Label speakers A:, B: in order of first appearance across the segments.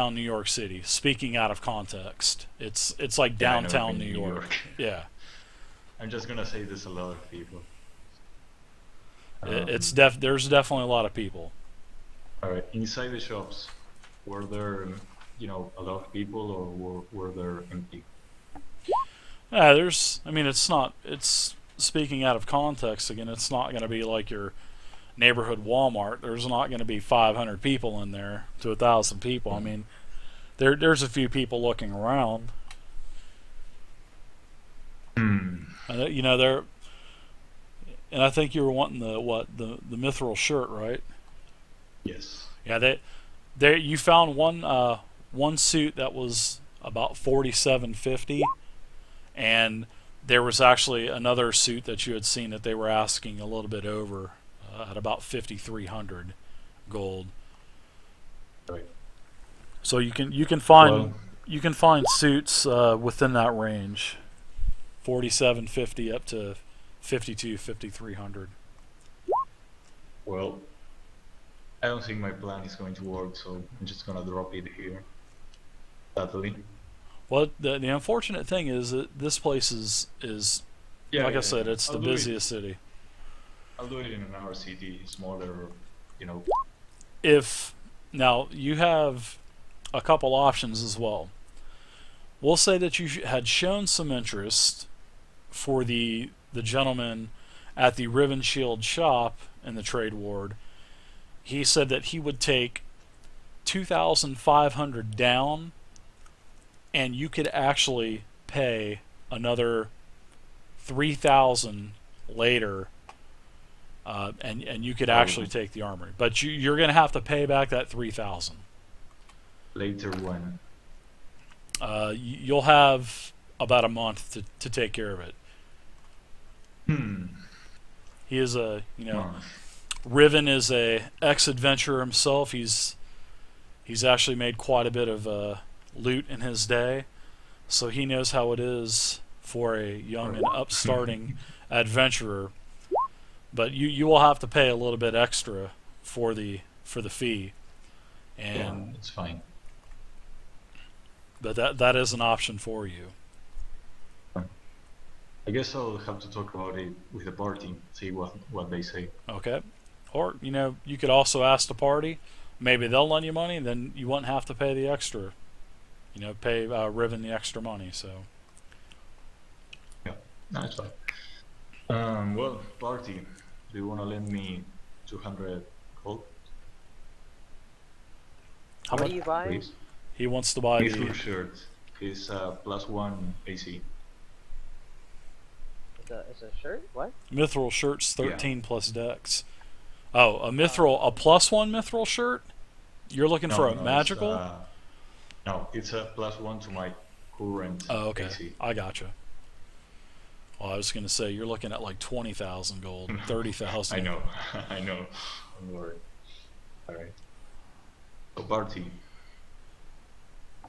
A: downtown New York City. Speaking out of context, it's like
B: Yeah, I know
A: downtown
B: in
A: New
B: New
A: York.
B: York.
A: Yeah,
B: I'm just gonna say there's a lot of people.
A: it's
B: Um,
A: there's definitely a lot of people.
B: all right, inside the shops, were there, a lot of people, or were there empty?
A: Yeah, there's. I mean, it's not. It's speaking out of context again. It's not going to be like your neighborhood Walmart. There's not going to be 500 people in there to 1,000 people. I
B: Mm.
A: mean, there's a few people looking around.
B: Hmm.
A: And you know, there. And I think you were wanting the mithril shirt, right?
B: Yes.
A: Yeah, they you found one suit that was about 47.50, and there was actually another suit that you had seen that they were asking a little bit over at about 5,300 gold.
B: Right.
A: So
B: Well,
A: you can find suits within that range, 47.50 up to 5,300.
B: well, I don't think my plan is going to work, so I'm just gonna drop it here. Sadly.
A: Well, the unfortunate thing is that this place is
B: Yeah,
A: like I
B: yeah,
A: said,
B: yeah.
A: it's the busiest city.
B: I'll do it in another city, smaller, you know.
A: If now you have a couple options as well. We'll say that you had shown some interest for the gentleman at the Riven Shield shop in the trade ward. He said that he would take 2,500 down, and you could actually pay another 3,000 later, and you could
B: Oh,
A: actually take the armory. But you're going to have to pay back that 3,000.
B: later when.
A: You'll have about a month to take care of it.
B: Hmm.
A: He is a
B: Month.
A: Riven is a ex-adventurer himself. He's actually made quite a bit of loot in his day, so he knows how it is for a young and upstarting adventurer. But you will have to pay a little bit extra for the fee,
B: Yeah,
A: and
B: it's fine.
A: but that is an option for you.
B: I guess I'll have to talk about it with the party, see what they say.
A: Okay, or you could also ask the party. Maybe they'll lend you money, then you won't have to pay the extra. Pay Riven the extra money. So
B: Yeah, no, it's fine. Well, party, do you want to lend me 200 gold,
A: how
C: What are
A: much
C: you buying?
B: please?
A: he wants to buy
B: Mithril
A: the
B: shirt is +1 AC.
C: It's a shirt? What?
A: mithril shirts
B: Yeah.
A: 13 plus dex. Oh, a +1 mithril shirt. You're looking for
B: No,
A: a
B: no,
A: magical?
B: it's a +1 to my current
A: Oh, okay.
B: AC.
A: I gotcha. Well, I was gonna say you're looking at like 20,000 gold, 30,000.
B: I know, I know. Don't worry. All right. So party,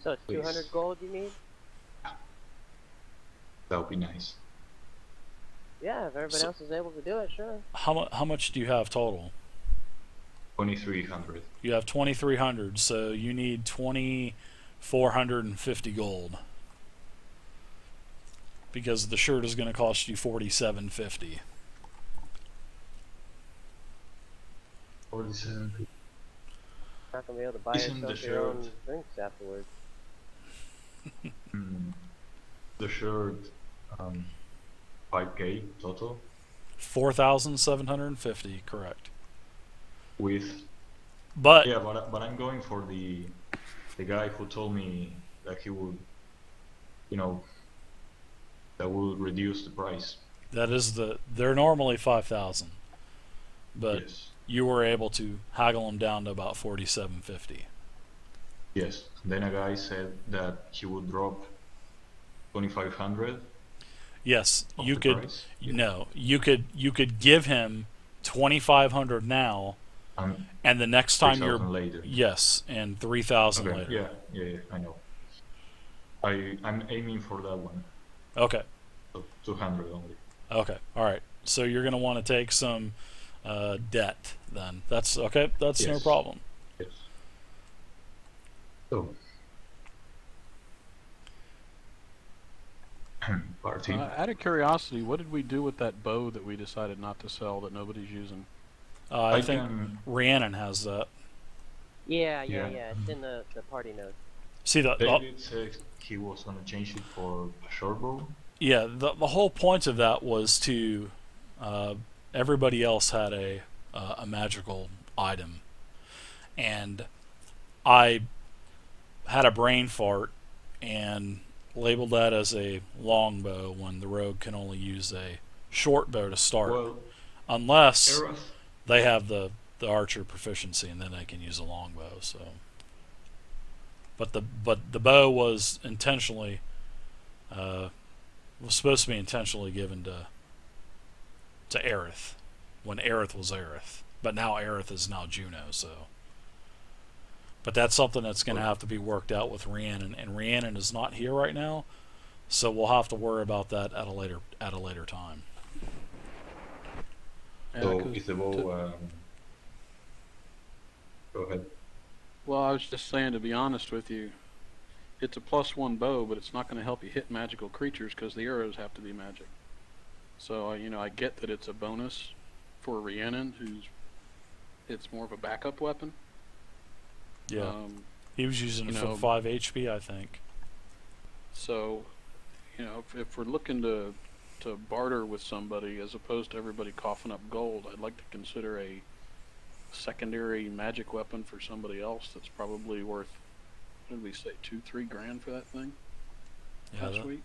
C: So it's
B: please.
C: 200 gold you need?
B: That would be nice.
C: Yeah, if everybody
A: So-
C: else is able to do it, sure.
A: How much do you have total?
B: 2,300.
A: You have 2,300, so you need 2,450 gold. Because the shirt is going to cost you 47.50.
B: 47.
C: Not gonna be able to buy
B: Isn't the
C: yourself your own
B: shirt-
C: drinks afterwards.
B: Hmm. The shirt, 5K total
A: 4,750, correct.
B: with.
A: But
B: Yeah, but I'm going for the guy who told me that he would, you know, that will reduce the price.
A: they're normally 5,000. But
B: Yes.
A: you were able to haggle them down to about 47.50.
B: Yes. Then a guy said that he would drop 2,500
A: Yes,
B: of
A: you
B: the
A: could.
B: price.
A: No, you could give him 2,500 now,
B: And
A: and the next time
B: 3,000
A: you're
B: later.
A: yes, and 3,000
B: Okay.
A: later.
B: Yeah, I know. I'm aiming for that one.
A: Okay,
B: So 200 only.
A: okay, all right. So you're gonna want to take some debt then. That's okay. That's no
B: Yes.
A: problem.
B: Yes. So party.
D: Out of curiosity, what did we do with that bow that we decided not to sell that nobody's using?
A: I think
B: can.
A: Rhiannon has that.
C: Yeah,
B: Yeah.
C: it's in the party notes.
A: See
B: David said he was gonna change it for a short bow.
A: yeah, the whole point of that was to everybody else had a magical item, and I had a brain fart and labeled that as a long bow when the rogue can only use a short bow to start,
B: Well,
A: unless
B: Erath,
A: they have the archer proficiency, and then they can use a long bow. So, but the bow was intentionally was supposed to be intentionally given to Aerith when Aerith was Aerith, but now Aerith is now Juno. So, but that's something that's going to have to be worked out with Rhiannon, and Rhiannon is not here right now, so we'll have to worry about that at a later time.
D: Yeah,
B: so
D: 'cause
B: is the bow? Go ahead.
D: well, I was just saying, to be honest with you, it's a +1 bow, but it's not going to help you hit magical creatures because the arrows have to be magic. So, I get that it's a bonus for Rhiannon, it's more of a backup weapon.
A: Yeah, he was using it for 5 HP, I think.
D: So, if we're looking to barter with somebody as opposed to everybody coughing up gold, I'd like to consider a secondary magic weapon for somebody else that's probably worth, what did we say, $2-3 grand for that thing last week?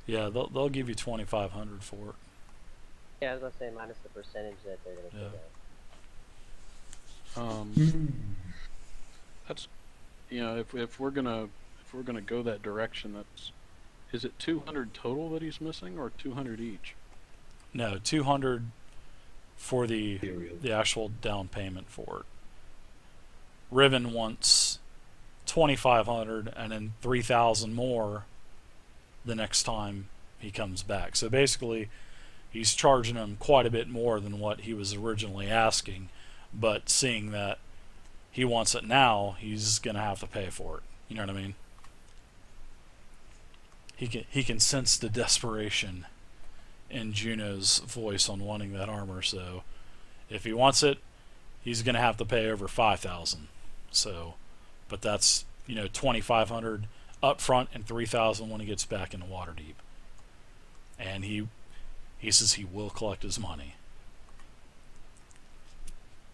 A: Yeah, they'll give you 2,500 for it.
C: Yeah, I was gonna say minus the percentage that they're gonna
A: Yeah.
C: take out.
D: That's, if we're gonna go that direction, is it 200 total that he's missing, or 200 each?
A: No, 200 for the
B: Period.
A: actual down payment for it. Riven wants 2,500 and then 3,000 more the next time he comes back. So basically, he's charging him quite a bit more than what he was originally asking, but seeing that he wants it now, he's gonna have to pay for it. You know what I mean? He can sense the desperation in Juno's voice on wanting that armor. So if he wants it, he's gonna have to pay over 5,000. So, but that's 2,500 up front and 3,000 when he gets back into Waterdeep. And he says he will collect his money.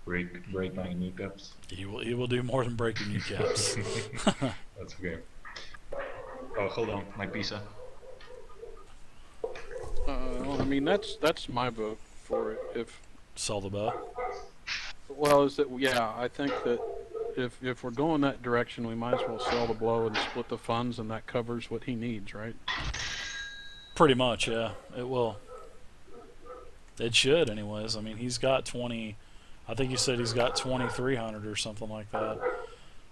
B: Break my kneecaps.
A: He will do more than break your kneecaps.
B: That's okay. Oh, hold on, my pizza.
D: Well, I mean, that's my vote for it.
A: Sell the bow.
D: I think that if we're going that direction, we might as well sell the blow and split the funds, and that covers what he needs, right?
A: Pretty much, yeah. It will. It should, anyways. I mean, he's got 20. I think you said he's got 2,300 or something like that.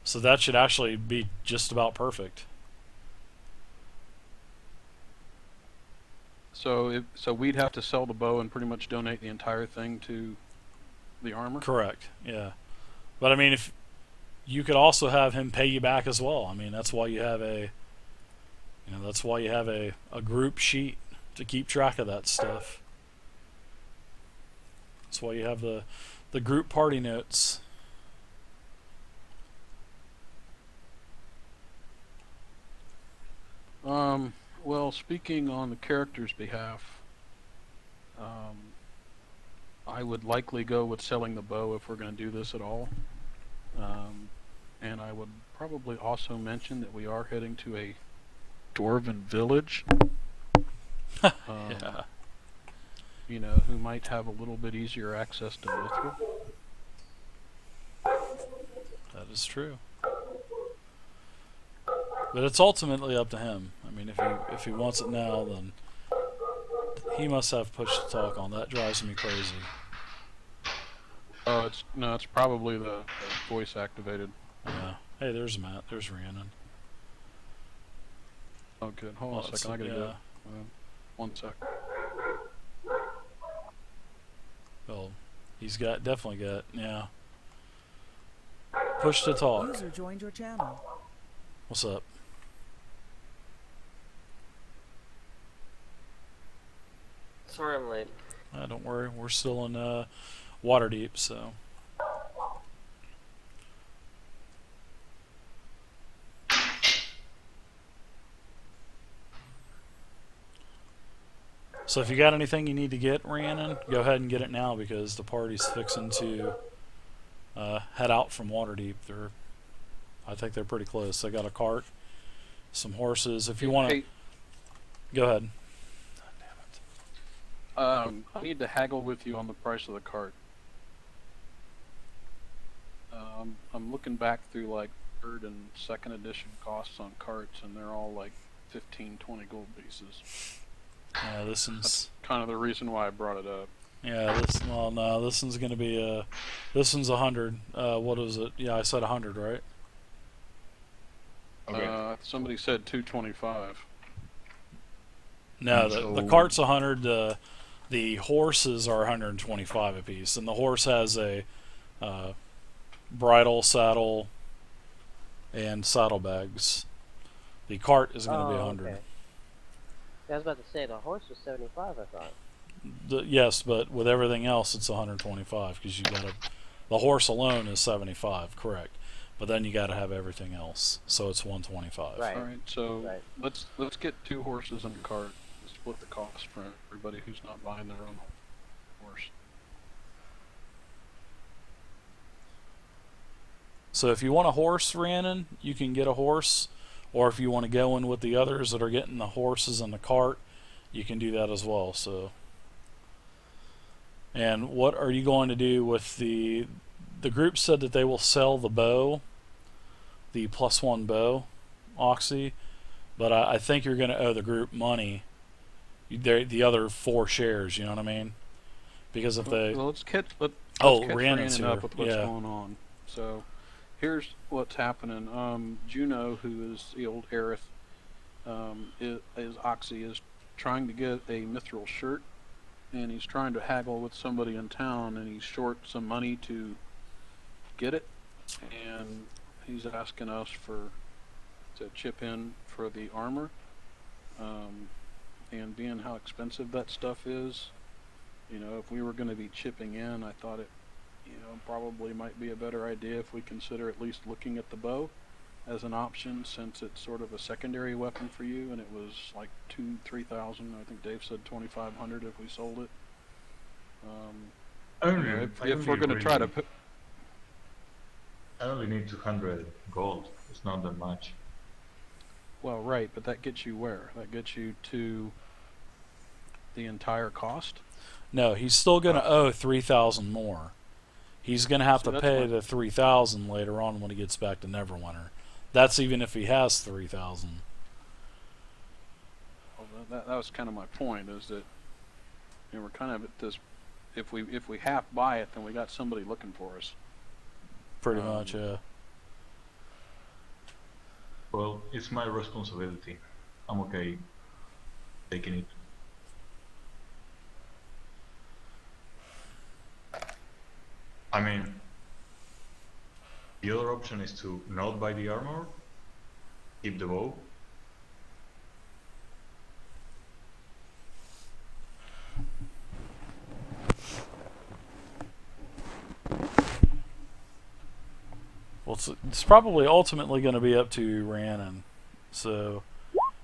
A: So that should actually be just about perfect.
D: So we'd have to sell the bow and pretty much donate the entire thing to the armor?
A: Correct, yeah. But I mean, if you could also have him pay you back as well. I mean, that's why you have a group sheet to keep track of that stuff. That's why you have the group party notes.
D: Well, speaking on the character's behalf, I would likely go with selling the bow if we're going to do this at all. And I would probably also mention that we are heading to a dwarven village.
A: Yeah.
D: Who might have a little bit easier access to Mithril.
A: That is true. But it's ultimately up to him. I mean, if he wants it now, then he must have push to talk on. That drives me crazy.
D: Oh, it's probably the voice activated.
A: Yeah. Hey, there's Matt. There's Rhiannon.
D: Oh, good. Hold on a second. I gotta go. 1 sec.
A: Well, he's definitely got, yeah. Push to talk.
E: User joined your channel.
A: What's up?
C: Sorry I'm late.
A: Don't worry, we're still in Waterdeep, so. So if you got anything you need to get, Rhiannon, go ahead and get it now because the party's fixing to head out from Waterdeep. I think they're pretty close. They got a cart, some horses. If you want to,
D: Hey,
A: go ahead.
D: I need to haggle with you on the price of the cart. I'm looking back through like third and second edition costs on carts, and they're all like 15, 20 gold pieces.
A: This one's
D: That's kind of the reason why I brought it up.
A: this one's gonna be this one's 100. What is it? Yeah, I said 100, right?
B: Okay.
D: Somebody said 225.
A: No,
B: So-
A: the cart's 100. The horses are 125 apiece, and the horse has a bridle, saddle, and saddlebags. The cart is going to be 100.
C: Okay. I was about to say the horse was 75. I thought.
A: Yes, but with everything else, it's 125 because you got to. The horse alone is 75, correct? But then you got to have everything else, so it's 125.
C: Right.
D: All right, so
C: Right.
D: let's get 2 horses and a cart. Split the cost for everybody who's not buying their own horse.
A: So if you want a horse, Rhiannon, you can get a horse, or if you want to go in with the others that are getting the horses and the cart, you can do that as well. So, and what are you going to do with the group said that they will sell the bow, the +1 bow, Oxy, but I think you're going to owe the group money. The other 4 shares, you know what I mean? Because if they
D: Well, let's catch
A: Rhiannon's
D: Rhiannon up
A: here.
D: with what's
A: Yeah.
D: going on. So here's what's happening. Juno, who is the old Aerith, is Oxy, is trying to get a mithril shirt, and he's trying to haggle with somebody in town, and he's short some money to get it, and he's asking us to chip in for the armor. And being how expensive that stuff is, if we were going to be chipping in, I thought it, probably might be a better idea if we consider at least looking at the bow as an option, since it's sort of a secondary weapon for you, and it was like 3,000. I think Dave said 2,500 if we sold it. If we're going to try to put,
B: I only need 200 gold. It's not that much.
D: well, right, but that gets you where? That gets you to the entire cost.
A: No, he's still going to owe 3,000 more. He's going to have
D: See,
A: to
D: that's
A: pay
D: my-
A: the 3,000 later on when he gets back to Neverwinter. That's even if he has 3,000.
D: Well, that was kind of my point, is that we're kind of at this. If we half buy it, then we got somebody looking for us.
A: Pretty much, yeah.
B: Well, it's my responsibility. I'm okay taking it. I mean, the other option is to not buy the armor, keep the bow.
A: Well, it's probably ultimately going to be up to Rhiannon. So,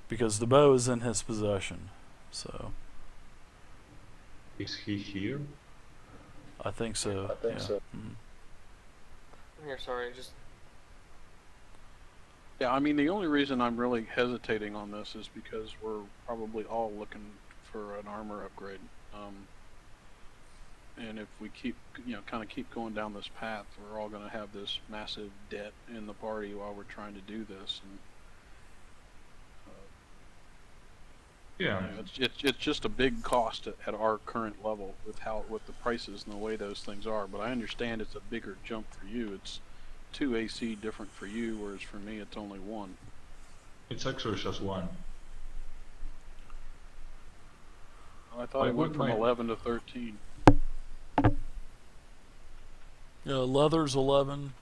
A: because the bow is in his possession. So,
B: Is he here?
A: I think so.
E: I think
A: yeah.
E: so.
A: Mhm.
E: Here, sorry, just
D: Yeah, I mean, the only reason I'm really hesitating on this is because we're probably all looking for an armor upgrade. And if we keep, kind of keep going down this path, we're all going to have this massive debt in the party while we're trying to do this. And
B: Yeah.
D: it's just a big cost at our current level with the prices and the way those things are. But I understand it's a bigger jump for you. It's 2 AC different for you, whereas for me it's only 1.
B: It's actually just one.
D: I thought
B: I
D: it went
B: would
D: from
B: mind-
D: 11 to 13.
A: Yeah, leather's 11,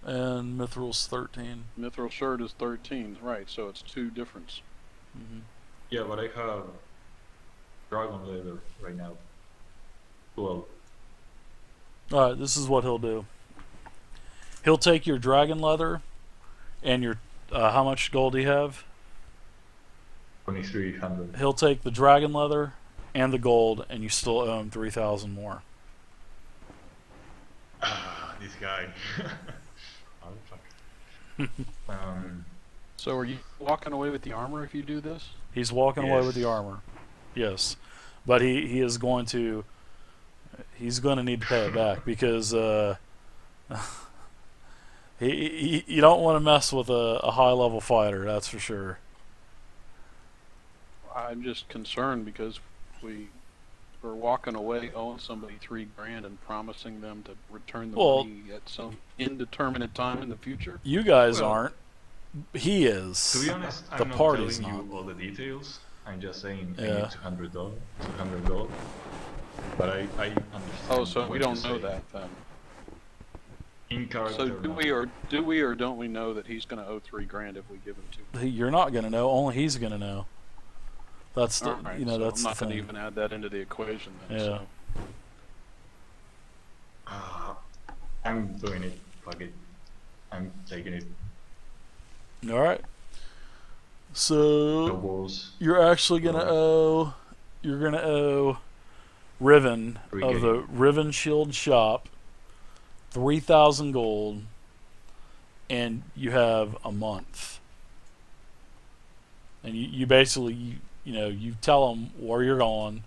A: and mithril's 13.
D: Mithril shirt is 13, right? So it's 2 difference.
A: Mm-hmm.
B: Yeah, but I have dragon leather right now. Well,
A: All right, this is what he'll do. He'll take your dragon leather and your how much gold do you have?
B: 2300.
A: He'll take the dragon leather and the gold, and you still owe him 3,000 more.
B: Ah, this guy. Oh, fuck.
D: So are you walking away with the armor if you do this?
A: He's walking away with the
B: Yes.
A: armor. Yes, but he is going to. He's going to need to pay it back because you don't want to mess with a high level fighter. That's for sure.
D: I'm just concerned because we're walking away owing somebody $3,000 and promising them to return the
A: Well-
D: money at some indeterminate time in the future.
A: You guys
B: Well-
A: aren't. He is.
B: To be honest,
A: The
B: I'm not
A: party's
B: telling
A: not.
B: you all the details. I'm just saying I
A: Yeah.
B: need $200, $200. But I understand.
D: Oh, so we
B: what
D: don't
B: you
D: know
B: say.
D: that then.
B: In character.
D: So do
B: no.
D: we or don't we know that he's going to owe $3,000 if we give him two?
A: You're not going to know. Only he's going to know. That's the
D: All right,
A: you know
D: so
A: that's
D: I'm not
A: the
D: going to
A: thing.
D: even add that into the equation then.
A: Yeah.
D: So.
B: I'm doing it. Fuck it. I'm taking it.
A: All right. So
B: No balls.
A: you're actually gonna owe. You're gonna owe Riven of
B: Free
A: the
B: game.
A: Riven Shield Shop 3,000 gold, and you have a month. And you basically you tell them where you're going.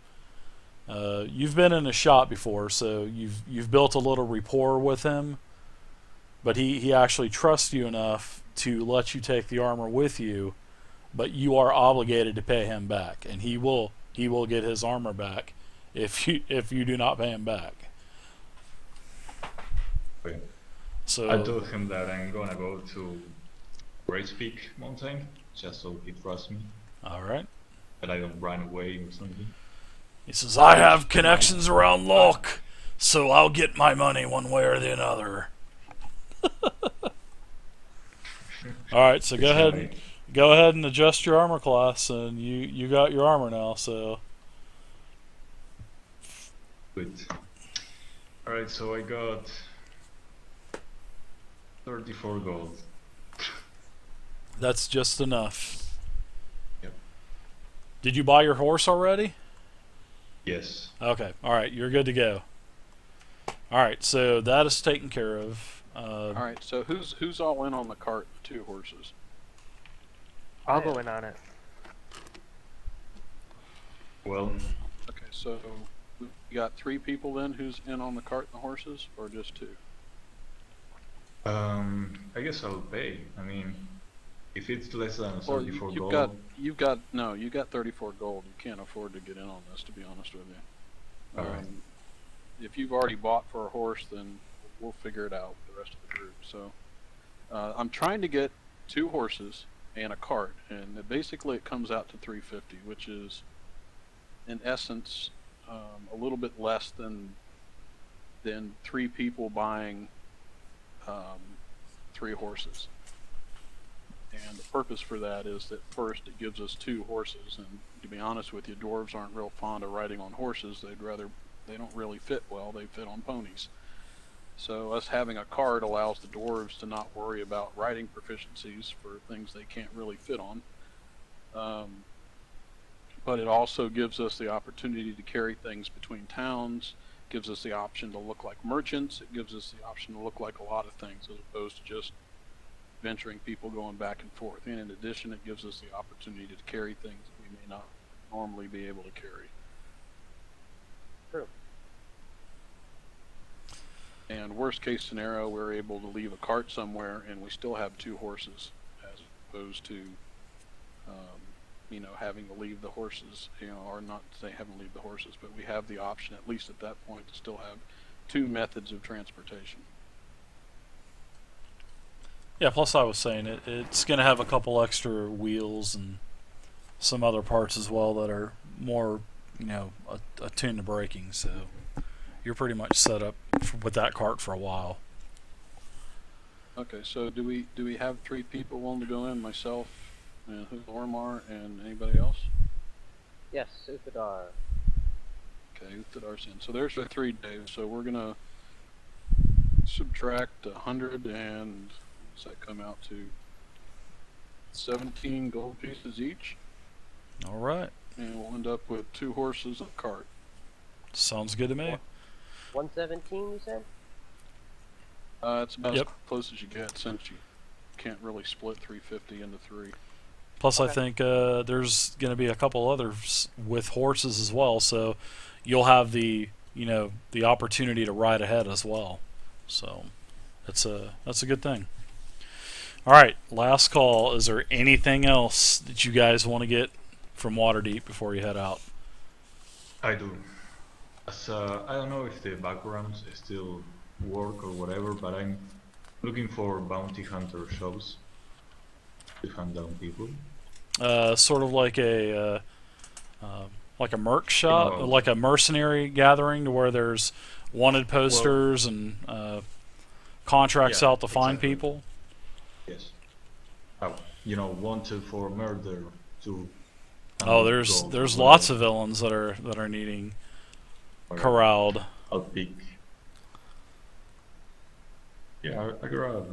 A: You've been in a shop before, so you've built a little rapport with him. But he actually trusts you enough to let you take the armor with you, but you are obligated to pay him back, and he will get his armor back if you do not pay him back.
B: Okay.
A: So
B: I told him that I'm gonna go to Great Peak Mountain, just so he trusts me,
A: all right.
B: that I don't run away or something.
A: He says, I have connections around Locke, so I'll get my money one way or the other. All right, so go ahead and adjust your armor class, and you got your armor now. So
B: Good. Alright, so I got 34 gold.
A: that's just enough.
B: Yep.
A: Did you buy your horse already?
B: Yes.
A: Okay. All right, you're good to go. All right, so that is taken care of.
D: All right. So who's all in on the cart, the two horses?
C: I'll go in on it.
B: Well,
D: Okay. So we got 3 people then who's in on the cart and the horses, or just 2?
B: I guess I'll pay. I mean, if it's less than
D: Well,
B: 34
D: you've
B: gold,
D: got 34 gold. You can't afford to get in on this, to be honest with you.
B: Alright.
D: If you've already bought for a horse, then we'll figure it out with the rest of the group. So I'm trying to get 2 horses and a cart, and basically it comes out to 350, which is in essence a little bit less than 3 people buying 3 horses. And the purpose for that is that first it gives us 2 horses, and to be honest with you, dwarves aren't real fond of riding on horses. They don't really fit well. They fit on ponies. So us having a cart allows the dwarves to not worry about riding proficiencies for things they can't really fit on. But it also gives us the opportunity to carry things between towns, gives us the option to look like merchants, it gives us the option to look like a lot of things as opposed to just venturing people going back and forth. And in addition, it gives us the opportunity to carry things that we may not normally be able to carry.
C: True.
D: And worst case scenario, we're able to leave a cart somewhere and we still have 2 horses as opposed to having to leave the horses, or not say having to leave the horses, but we have the option, at least at that point, to still have 2 methods of transportation.
A: Yeah, plus I was saying it's going to have a couple extra wheels and some other parts as well that are more, attuned to braking. So you're pretty much set up with that cart for a while.
D: Okay, so do we have 3 people willing to go in? Myself, and Ormar, and anybody else?
C: Yes, Uthadar.
D: Okay, did ours end? So there's our 3 days. So we're gonna subtract 100 and what's that come out to? 17 gold pieces each,
A: All right.
D: and we'll end up with 2 horses and a cart.
A: Sounds good to me.
C: 117, you said?
D: It's about
A: Yep.
D: as close as you get since you can't really split 350 into 3.
A: Plus, I
C: Okay.
A: think there's going to be a couple others with horses as well, so you'll have the the opportunity to ride ahead as well. So that's a good thing. All right, last call. Is there anything else that you guys want to get from Waterdeep before you head out?
B: I do. I don't know if the backgrounds still work or whatever, but I'm looking for bounty hunter shops to hunt down people.
A: Sort of like a merc shop,
B: No.
A: like a mercenary gathering, to where there's wanted posters and contracts
B: Yeah,
A: out to find
B: exactly.
A: people.
B: Yes. Wanted for murder to.
A: Oh, there's lots of villains that are needing corralled.
B: I'll pick. Yeah, I got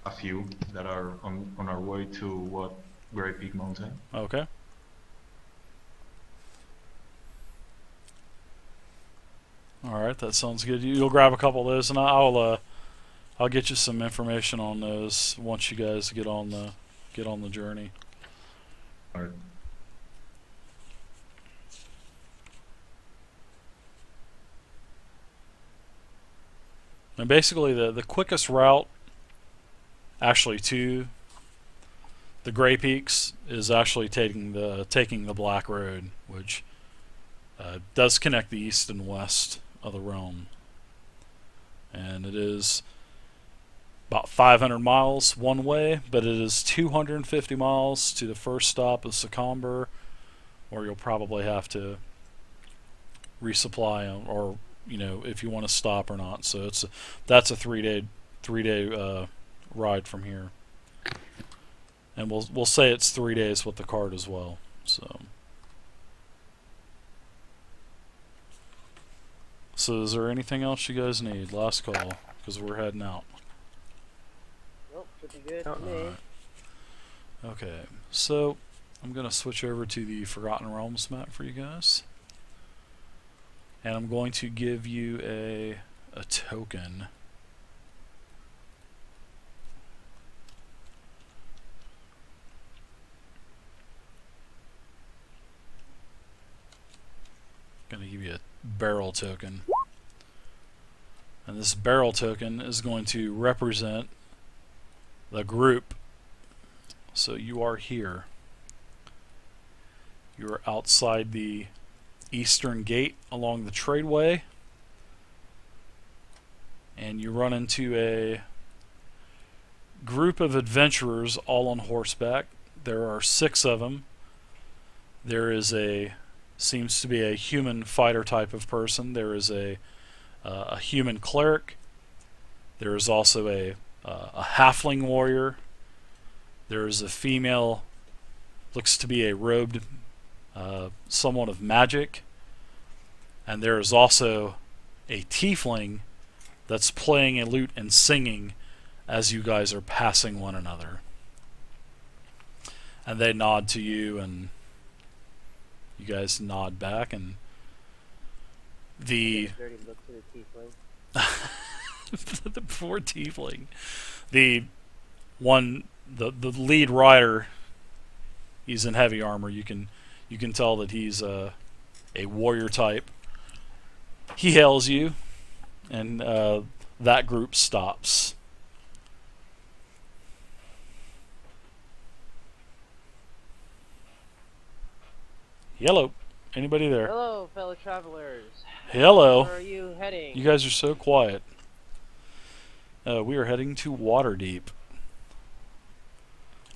B: a few that are on our way to Great Peak Mountain.
A: Okay. All right, that sounds good. You'll grab a couple of those, and I'll get you some information on those once you guys get on the journey.
B: Alright.
A: And basically, the quickest route actually to the Grey Peaks is actually taking the Black Road, which does connect the east and west of the realm, and it is about 500 miles one way, but it is 250 miles to the first stop of Secomber, or you'll probably have to resupply 'em, or if you want to stop or not. So that's a three day ride from here, and we'll say it's 3 days with the cart as well. So is there anything else you guys need? Last call, because we're heading out.
C: Nope, should be good to me.
A: Alright. Okay, so I'm gonna switch over to the Forgotten Realms map for you guys, and I'm going to give you a token. Gonna give you a barrel token, and this barrel token is going to represent the group. So you are here. You are outside the eastern gate along the tradeway, and you run into a group of adventurers all on horseback. There are 6 of them. There is seems to be a human fighter type of person. There is a human cleric. There is also a halfling warrior. There is a female, looks to be a robed someone of magic, and there is also a tiefling that's playing a lute and singing as you guys are passing one another. And they nod to you, and you guys nod back, and the
C: Dirty look to the tiefling.
A: the poor tiefling. The lead rider, he's in heavy armor. You can tell that he's a warrior type. He hails you, and that group stops. Hello, anybody there?
C: Hello, fellow travelers.
A: Hello.
C: Where are you heading?
A: You guys are so quiet. We are heading to Waterdeep.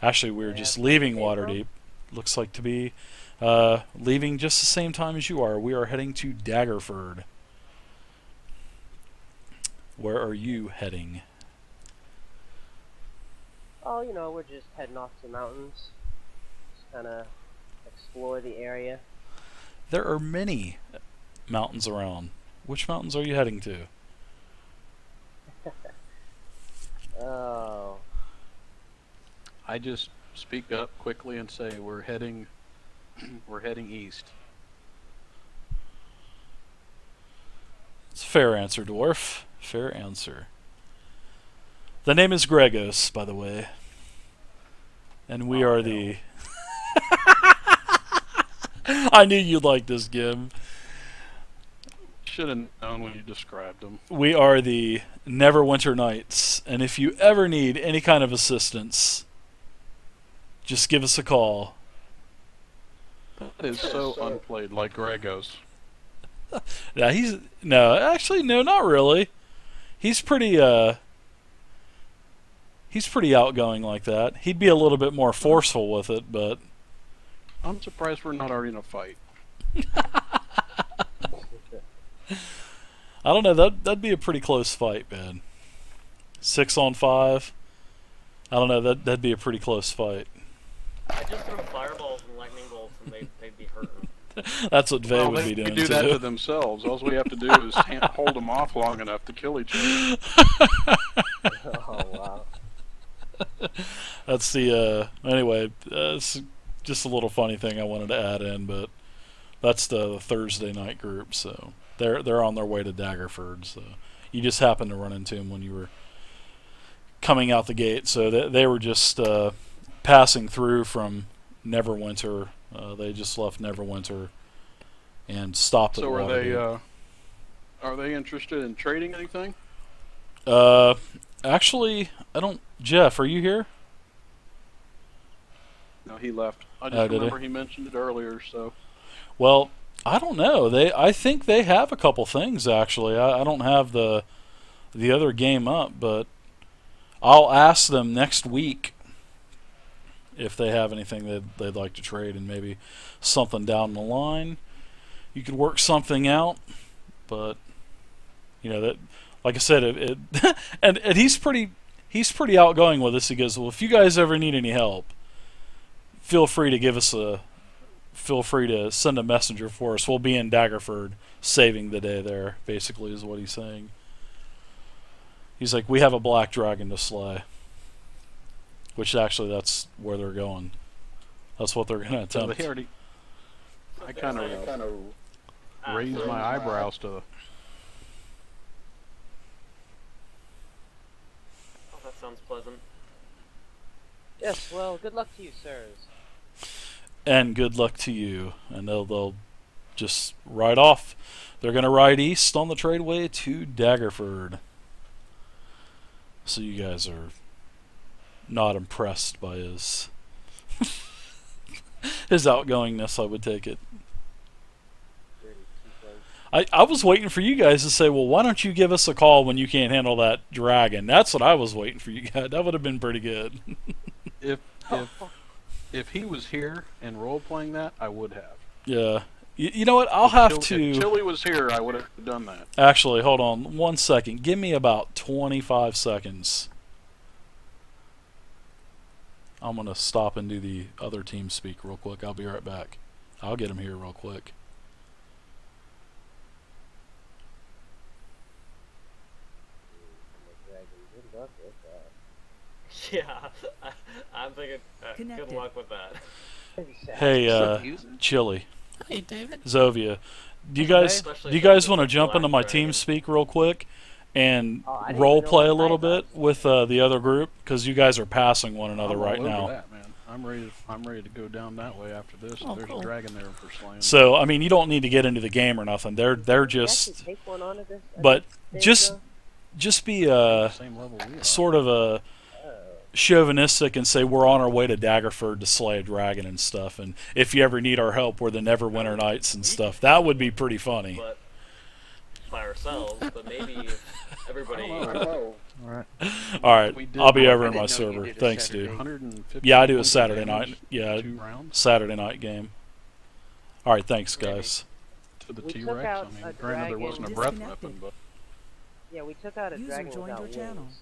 A: Actually, we were
C: Yeah,
A: just
C: that's where
A: leaving
C: you came from?
A: Waterdeep. Looks like to be leaving just the same time as you are. We are heading to Daggerford. Where are you heading?
C: Oh, we're just heading off to the mountains. Just kind of explore the area.
A: There are many mountains around. Which mountains are you heading to?
C: Oh.
D: I just speak up quickly and say we're heading east.
A: It's a fair answer, dwarf. Fair answer. The name is Gregos, by the way. And we are the... I knew you'd like this, Gim.
D: Should have known when you described them.
A: We are the Neverwinter Knights, and if you ever need any kind of assistance, just give us a call.
D: That is so unplayed, like Gregos.
A: Yeah, no, not really. He's pretty outgoing like that. He'd be a little bit more forceful with it, but
D: I'm surprised we're not already in a fight.
A: I don't know. That'd be a pretty close fight, man. 6 on 5. I don't know. That'd be a pretty close fight.
E: I just throw fireballs and lightning bolts, and they'd be hurting.
A: That's what Vay
D: Well,
A: would
D: they
A: be
D: can
A: doing
D: do that to
A: too.
D: themselves. All we have to do is hold them off long enough to kill each other.
C: Oh wow.
A: That's the anyway. It's just a little funny thing I wanted to add in, but that's the Thursday night group. So they're on their way to Daggerford. So you just happened to run into them when you were coming out the gate. So they were just passing through from Neverwinter. They just left Neverwinter and stopped at
D: So
A: Waterdeep.
D: are they interested in trading anything?
A: Actually, I don't. Jeff, are you here?
D: No, he left. I
A: Oh,
D: just
A: did he?
D: remember he mentioned it earlier. So
A: Well, I don't know. I think they have a couple things actually. I don't have the other game up, but I'll ask them next week if they have anything that they'd like to trade, and maybe something down the line. You could work something out, but that, like I said, and he's pretty outgoing with us. He goes, well, if you guys ever need any help, feel free to send a messenger for us. We'll be in Daggerford saving the day there, basically, is what he's saying. He's like, we have a black dragon to slay. Which actually, that's where they're going. That's what they're going to
D: so
A: attempt.
D: they already. I kind of raised my eyebrows to.
E: Oh, that sounds pleasant.
C: Yes. Well, good luck to you, sirs.
A: And good luck to you. And they'll just ride off. They're going to ride east on the tradeway to Daggerford. So you guys are not impressed by his outgoingness, I would take it. I was waiting for you guys to say, well, why don't you give us a call when you can't handle that dragon? That's what I was waiting for you guys. That would have been pretty good.
D: If he was here and role playing that, I would have.
A: Yeah. You know what? I'll have
D: If
A: to...
D: Chili was here, I would have done that.
A: Actually, hold on 1 second. Give me about 25 seconds. I'm going to stop and do the other team speak real quick. I'll be right back. I'll get him here real quick.
C: Good luck with that.
E: Yeah, I'm thinking. Good
F: Connected.
E: luck with that.
A: Hey, Chili,
F: Hey, David.
A: Zovia, do you guys want to jump into my team speak real quick and
C: Oh, I didn't
A: role
C: even know
A: play a
C: what
A: little
C: time
A: bit with the other group? Because you guys are passing one another
D: I'm all
A: right
D: over
A: now.
D: that, man. I'm ready to go down that way after this.
F: Oh,
D: There's
F: cool.
D: a dragon there for slaying.
A: So I mean, you don't need to get into the game or nothing. They're
C: Did you actually
A: just,
C: take one on at this, at
A: but
C: this
A: just
C: stage,
A: just be
D: Same level we are.
A: sort of a
C: though?
A: chauvinistic and say we're on our way to Daggerford to slay a dragon and stuff, and if you ever need our help, we're the Neverwinter Knights and stuff. That would be pretty funny.
E: But by ourselves. But maybe if everybody.
D: All right.
A: All right,
D: We did
A: I'll be
D: one.
A: over
D: I
A: in my
F: didn't know you
A: server.
F: did a
A: Thanks,
F: Saturday.
A: dude.
D: 150
A: Yeah, I do a
D: points of
A: Saturday
D: damage,
A: night. Yeah,
D: 2 rounds
A: Saturday night game. All right, thanks,
E: Maybe.
A: guys.
D: to the
C: We took
D: T-Rex.
C: out
D: I mean,
C: a
D: granted there wasn't a breath
F: Disconnected.
D: weapon, but
C: Yeah, we took out a
F: User
C: dragon
F: joined
C: without
F: your channel.
C: wings.